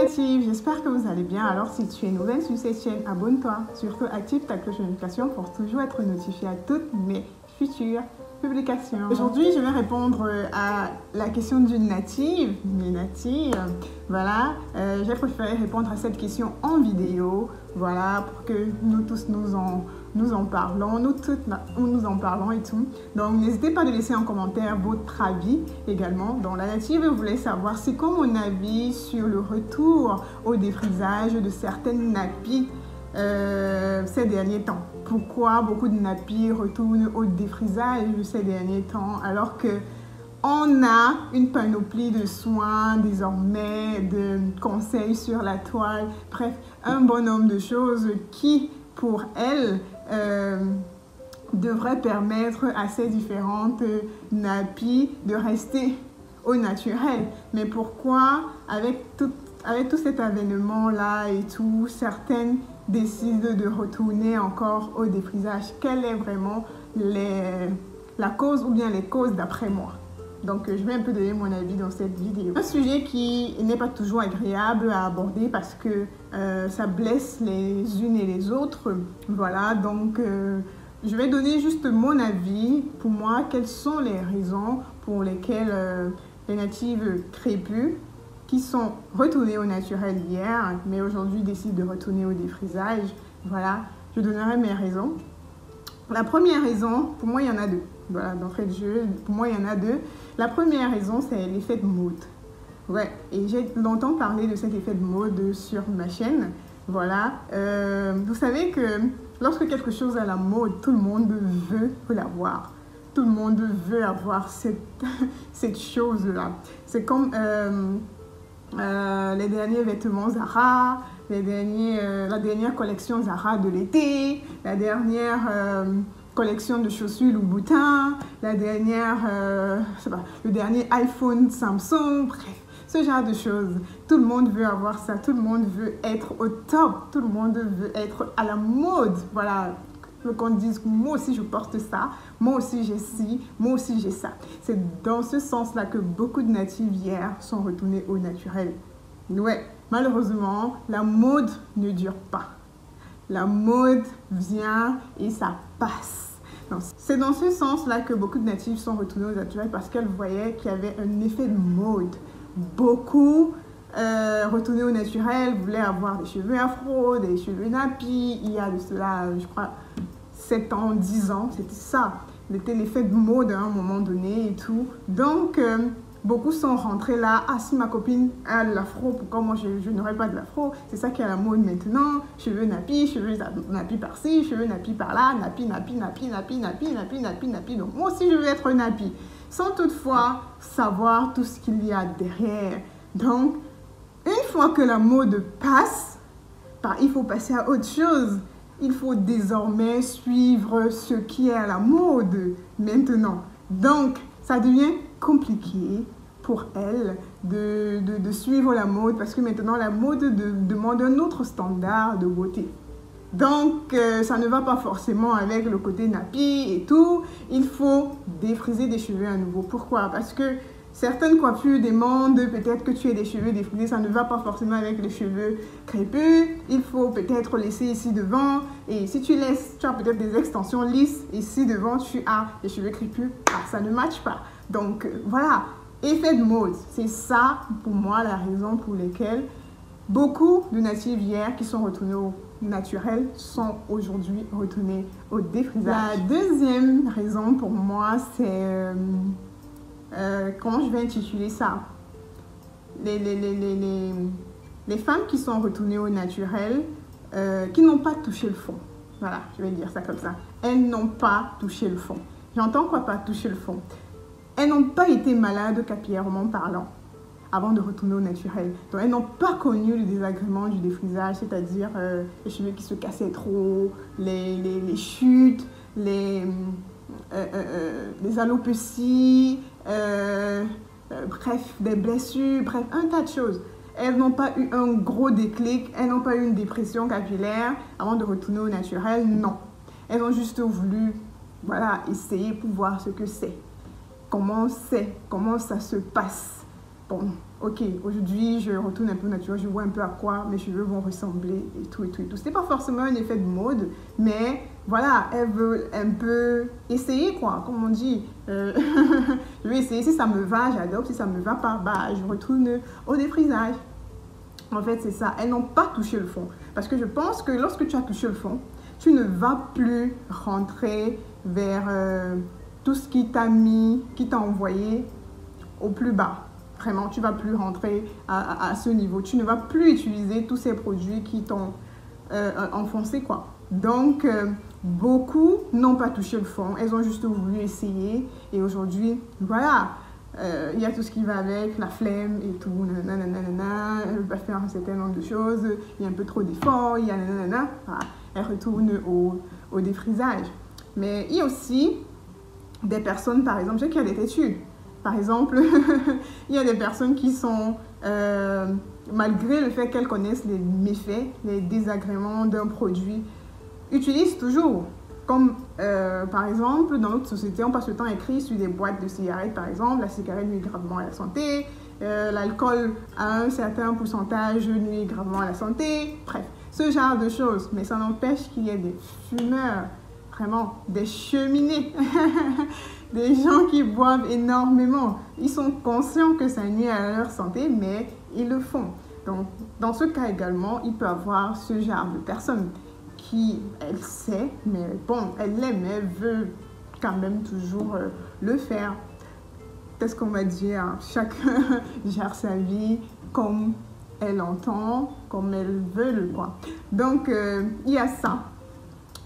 natifs, j'espère que vous allez bien. Alors si tu es nouvelle sur cette chaîne, abonne-toi. Surtout active ta cloche de notification pour toujours être notifié à toutes mes futures publications. Aujourd'hui, je vais répondre à la question d'une native. Mes natives, voilà. J'ai préféré répondre à cette question en vidéo, voilà, pour que nous tous nous en parlons, nous toutes nous en parlons et tout. Donc n'hésitez pas à laisser en commentaire votre avis également. Donc la native voulait savoir c'est quoi mon avis sur le retour au défrisage de certaines nappies ces derniers temps. Pourquoi beaucoup de nappies retournent au défrisage ces derniers temps alors que on a une panoplie de soins désormais, de conseils sur la toile, bref, un bon nombre de choses qui, pour elles, devraient permettre à ces différentes nappies de rester au naturel. Mais pourquoi, avec tout cet avènement-là et tout, certaines décident de retourner encore au défrisage? Quelle est vraiment la cause ou bien les causes d'après moi? Donc, je vais un peu donner mon avis dans cette vidéo. Un sujet qui n'est pas toujours agréable à aborder parce que ça blesse les unes et les autres. Voilà, donc je vais donner juste mon avis. Pour moi, quelles sont les raisons pour lesquelles les natives crépus qui sont retournées au naturel hier, mais aujourd'hui décident de retourner au défrisage. Voilà, je donnerai mes raisons. La première raison, pour moi, il y en a deux. Voilà, d'entrée de jeu, pour moi, il y en a deux. La première raison, c'est l'effet de mode. Ouais, et j'ai longtemps parlé de cet effet de mode sur ma chaîne. Voilà, vous savez que lorsque quelque chose est à la mode, tout le monde veut l'avoir. Tout le monde veut avoir cette chose-là. C'est comme les derniers vêtements Zara, la dernière collection Zara de l'été, la dernière collection de chaussures Louboutin, le dernier iPhone Samsung, bref, ce genre de choses. Tout le monde veut avoir ça, tout le monde veut être au top, tout le monde veut être à la mode. Voilà, qu'on dise moi aussi je porte ça, moi aussi j'ai ci, moi aussi j'ai ça. C'est dans ce sens-là que beaucoup de natifs hier sont retournés au naturel. Ouais, malheureusement, la mode ne dure pas. La mode vient et ça passe. C'est dans ce sens-là que beaucoup de natifs sont retournés au naturel parce qu'elles voyaient qu'il y avait un effet de mode. Beaucoup retournaient au naturel, voulaient avoir des cheveux afro, des cheveux nappies. Il y a de cela, je crois, 7 ans, 10 ans, c'était ça. C'était l'effet de mode à un moment donné et tout. Donc, beaucoup sont rentrés là. Ah, si ma copine a de l'afro, pourquoi moi je n'aurais pas de l'afro? C'est ça qui est à la mode maintenant. Cheveux nappies par-ci, cheveux nappies par-là, nappies. Donc, moi aussi, je veux être nappie. Sans toutefois savoir tout ce qu'il y a derrière. Donc, une fois que la mode passe, il faut passer à autre chose. Il faut désormais suivre ce qui est à la mode maintenant. Donc, ça devient compliqué pour elle de suivre la mode parce que maintenant, la mode demande un autre standard de beauté. Donc, ça ne va pas forcément avec le côté nappy et tout. Il faut défriser des cheveux à nouveau. Pourquoi? Parce que certaines coiffures demandent peut-être que tu aies des cheveux défrisés, ça ne va pas forcément avec les cheveux crépus. Il faut peut-être laisser ici devant. Et si tu laisses, tu as peut-être des extensions lisses. Ici devant, tu as des cheveux crépus. Ah, ça ne matche pas. Donc voilà, effet de mode. C'est ça pour moi la raison pour laquelle beaucoup de natifs hier qui sont retournés au naturel sont aujourd'hui retournés au défrisage. La deuxième raison pour moi, c'est... comment je vais intituler ça? Les femmes qui sont retournées au naturel, qui n'ont pas touché le fond. Voilà, je vais dire ça comme ça. Elles n'ont pas touché le fond. J'entends quoi par toucher le fond? Elles n'ont pas été malades capillairement parlant avant de retourner au naturel. Donc, elles n'ont pas connu le désagrément du défrisage, c'est-à-dire les cheveux qui se cassaient trop, les chutes, les alopécies, bref, des blessures, bref, un tas de choses. Elles n'ont pas eu un gros déclic, elles n'ont pas eu une dépression capillaire avant de retourner au naturel, non. Elles ont juste voulu, voilà, essayer pour voir ce que c'est. Comment ça se passe. Bon, ok, aujourd'hui je retourne un peu naturel, je vois un peu à quoi mes cheveux vont ressembler et tout et tout et tout. Ce n'est pas forcément un effet de mode, mais voilà, elle veut un peu essayer quoi, comme on dit. Je vais essayer, si ça me va, j'adopte, si ça me va pas, bah je retourne au défrisage. En fait, c'est ça, elles n'ont pas touché le fond. Parce que je pense que lorsque tu as touché le fond, tu ne vas plus rentrer vers tout ce qui t'a mis, qui t'a envoyé au plus bas. Vraiment, tu ne vas plus rentrer à ce niveau. Tu ne vas plus utiliser tous ces produits qui t'ont enfoncé, quoi. Donc, beaucoup n'ont pas touché le fond. Elles ont juste voulu essayer. Et aujourd'hui, voilà, il y a tout ce qui va avec, la flemme et tout. Nanana, elle va faire un certain nombre de choses. Il y a un peu trop d'efforts. Il y a nanana. Voilà, elle retourne au défrisage. Mais il y a aussi des personnes, par exemple, je sais qu'il y a des têtus. Par exemple, il y a des personnes qui sont, malgré le fait qu'elles connaissent les méfaits, les désagréments d'un produit, utilisent toujours. Comme par exemple, dans notre société, on passe le temps écrit sur des boîtes de cigarettes, par exemple, la cigarette nuit gravement à la santé, l'alcool à un certain pourcentage nuit gravement à la santé, bref, ce genre de choses. Mais ça n'empêche qu'il y ait des fumeurs, vraiment, des cheminées. Des gens qui boivent énormément. Ils sont conscients que ça nuit à leur santé, mais ils le font. Donc, dans ce cas également, il peut y avoir ce genre de personne qui, elle sait, mais bon, elle l'aime, mais elle veut quand même toujours le faire. Qu'est-ce qu'on va dire? Chacun gère sa vie comme elle entend, comme elle veut, quoi. Donc, il y a ça.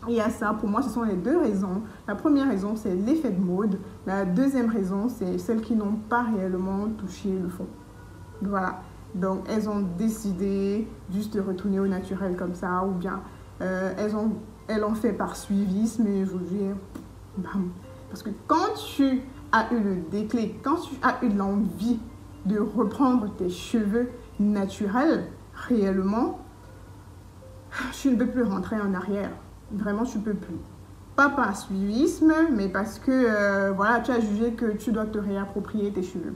Il y a ça, pour moi, ce sont les deux raisons. La première raison, c'est l'effet de mode. La deuxième raison, c'est celles qui n'ont pas réellement touché le fond. Voilà. Donc, elles ont décidé juste de retourner au naturel comme ça, ou bien elles ont fait par suivisme, mais je veux dire, bam. Parce que quand tu as eu le déclic, quand tu as eu l'envie de reprendre tes cheveux naturels, réellement, tu ne peux plus rentrer en arrière. Vraiment, tu ne peux plus. Pas par suivisme, mais parce que voilà, tu as jugé que tu dois te réapproprier tes cheveux.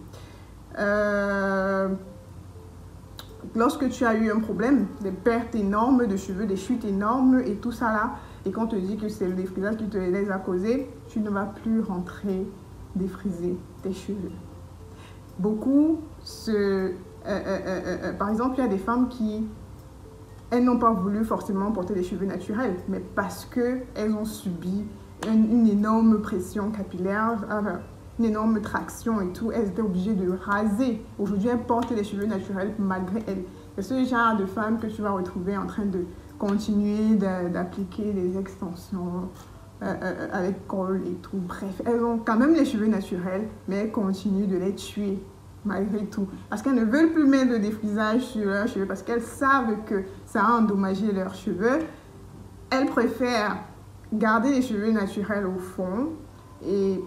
Lorsque tu as eu un problème, des pertes énormes de cheveux, des chutes énormes et tout ça là, et qu'on te dit que c'est le défrisage qui te les a causés, tu ne vas plus rentrer défriser tes cheveux. Beaucoup par exemple, il y a des femmes qui elles n'ont pas voulu forcément porter des cheveux naturels, mais parce qu'elles ont subi une énorme pression capillaire, une énorme traction et tout, elles étaient obligées de raser. Aujourd'hui, elles portent les cheveux naturels malgré elles. C'est ce genre de femmes que tu vas retrouver en train de continuer d'appliquer des extensions avec col et tout. Bref, elles ont quand même les cheveux naturels, mais elles continuent de les tuer. Malgré tout. Parce qu'elles ne veulent plus mettre de défrisage sur leurs cheveux parce qu'elles savent que ça a endommagé leurs cheveux. Elles préfèrent garder les cheveux naturels au fond et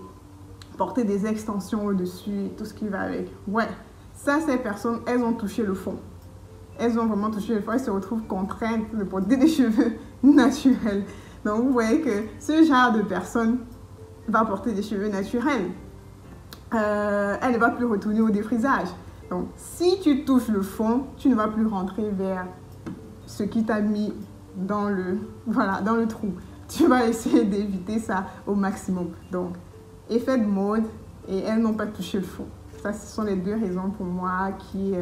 porter des extensions au-dessus et tout ce qui va avec. Ouais, ça, ces personnes, elles ont touché le fond. Elles ont vraiment touché le fond. Elles se retrouvent contraintes de porter des cheveux naturels. Donc, vous voyez que ce genre de personne va porter des cheveux naturels. Elle ne va plus retourner au défrisage. Donc, si tu touches le fond, tu ne vas plus rentrer vers ce qui t'a mis dans le trou. Tu vas essayer d'éviter ça au maximum. Donc, effet de mode et elles n'ont pas touché le fond. Ça, ce sont les deux raisons pour moi qui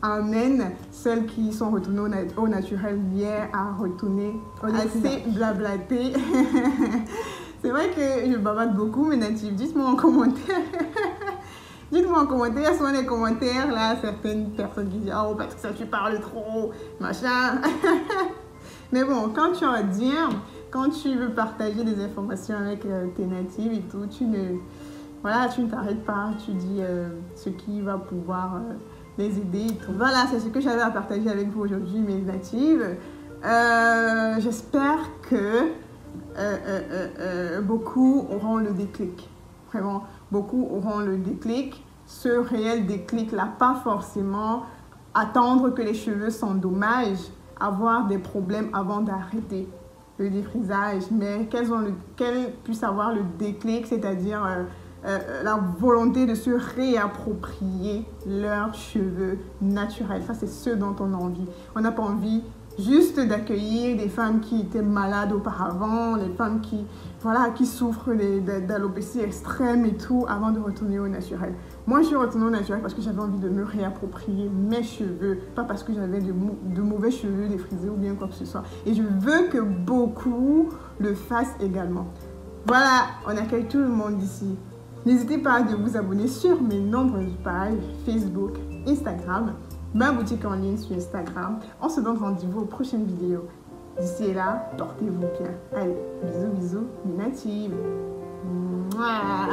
amènent celles qui sont retournées au naturel hier à retourner assez blablaté. C'est vrai que je bavarde beaucoup, mes natifs. Dites-moi en commentaire. Dites-moi en commentaire. Il y a souvent des commentaires, là, certaines personnes qui disent « Oh, parce que ça, tu parles trop, machin. » Mais bon, quand tu vas dire, quand tu veux partager des informations avec tes natifs et tout, tu ne t'arrêtes pas. Tu dis ce qui va pouvoir les aider et tout. Voilà, c'est ce que j'avais à partager avec vous aujourd'hui, mes natives. J'espère que beaucoup auront le déclic. Vraiment, beaucoup auront le déclic. Ce réel déclic-là, pas forcément attendre que les cheveux s'endommagent, avoir des problèmes avant d'arrêter le défrisage, mais qu'elles puissent avoir le déclic, c'est-à-dire la volonté de se réapproprier leurs cheveux naturels. Ça, c'est ce dont on a envie. On n'a pas envie juste d'accueillir des femmes qui étaient malades auparavant, les femmes qui, voilà, qui souffrent d'alopécie extrême et tout, avant de retourner au naturel. Moi, je suis retournée au naturel parce que j'avais envie de me réapproprier mes cheveux, pas parce que j'avais de mauvais cheveux défrisés ou bien quoi que ce soit. Et je veux que beaucoup le fassent également. Voilà, on accueille tout le monde ici. N'hésitez pas à vous abonner sur mes nombreuses pages Facebook, Instagram, ma boutique en ligne sur Instagram. On se donne rendez-vous aux prochaines vidéos. D'ici là, portez-vous bien. Allez, bisous, bisous, mes natives. Mouah.